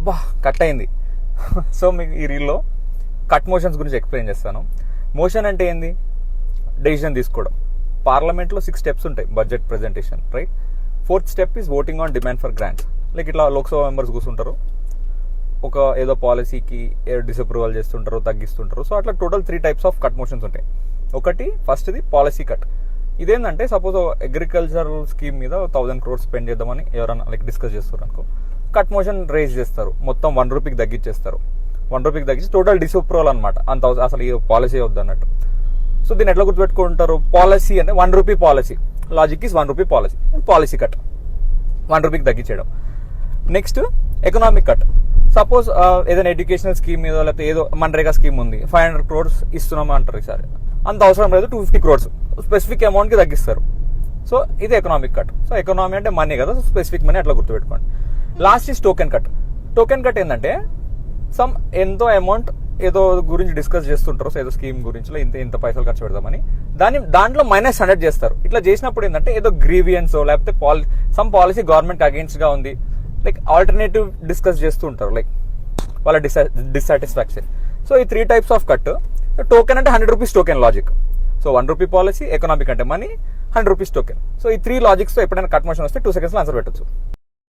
బా కట్ అయింది. సో మీకు ఈ రీల్లో కట్ మోషన్స్ గురించి ఎక్స్ప్లెయిన్ చేస్తాను. మోషన్ అంటే ఏంది? డెసిషన్ తీసుకోవడం. పార్లమెంట్లో 6 స్టెప్స్ ఉంటాయి budget presentation, right? 4th step is voting on demand for grants. Like ఇట్లా లోక్సభ మెంబర్స్ కూర్చుంటారు, ఒక ఏదో పాలసీకి డిసప్రూవల్ చేస్తుంటారు, తగ్గిస్తుంటారు. సో అట్లా total 3 types of cut motions ఉంటాయి. ఒకటి ఫస్ట్ది పాలసీ కట్. ఇదేంటంటే సపోజ్ అగ్రికల్చరల్ స్కీమ్ మీద 1000 crores స్పెండ్ చేద్దామని ఎవరైనా లైక్ డిస్కస్ చేస్తారు అనుకో, కట్ మోషన్ రేజ్ చేస్తారు, మొత్తం 1 రూపీకి తగ్గించేస్తారు. 1 రూపీకి తగ్గించి టోటల్ డిసప్రూవల్ అనమాట, అంత అసలు ఈ పాలసీ వద్దు అన్నట్టు. సో దీన్ని ఎట్లా గుర్తుపెట్టుకుంటారు? పాలసీ అంటే 1 rupee policy, logic is 1 rupee policy, policy cut 1 రూపీకి తగ్గించేయడం. Next economic cut. సపోజ్ ఏదైనా ఎడ్యుకేషనల్ స్కీమ్ మీద లేకపోతే ఏదో మన్రేగా స్కీమ్ ఉంది, 500 crores ఇస్తున్నామా అంటారు, ఈసారి అంత అవసరం లేదు, 250 crores స్పెసిఫిక్ అమౌంట్కి తగ్గిస్తారు. సో ఇది ఎకనామిక్ కట్. సో ఎకనామీ అంటే మనీ కదా, సో స్పెసిఫిక్ మనీ అట్లా గుర్తుపెట్టుకోండి. Last is token cut. Token cut ఏంటంటే ఎంతో అమౌంట్ ఏదో గురించి డిస్కస్ చేస్తుంటారు, సో ఏదో స్కీమ్ గురించి ఇంత పైసలు ఖర్చు పెడదామని దాంట్లో -100 చేస్తారు. ఇట్లా చేసినప్పుడు ఏంటంటే ఏదో గ్రీవియన్స్ లేకపోతే సమ్ పాలసీ గవర్నమెంట్ అగేన్స్ట్ గా ఉంది, లైక్ ఆల్టర్నేటివ్ డిస్కస్ చేస్తూ ఉంటారు, లైక్ వాళ్ళ డిస్సాటిస్ఫాక్షన్. సో ఈ 3 టైప్స్ ఆఫ్ కట్. టోకెన్ అంటే 100 rupees token logic. So 1 rupee policy, economic అంటే మనీ, 100 రూపీస్ టోకెన్. సో ఈ 3 లాజిక్స్ తో ఎప్పుడైనా కట్ మోషన్ వస్తే 2 seconds లో ఆన్సర్ పెట్టచ్చు.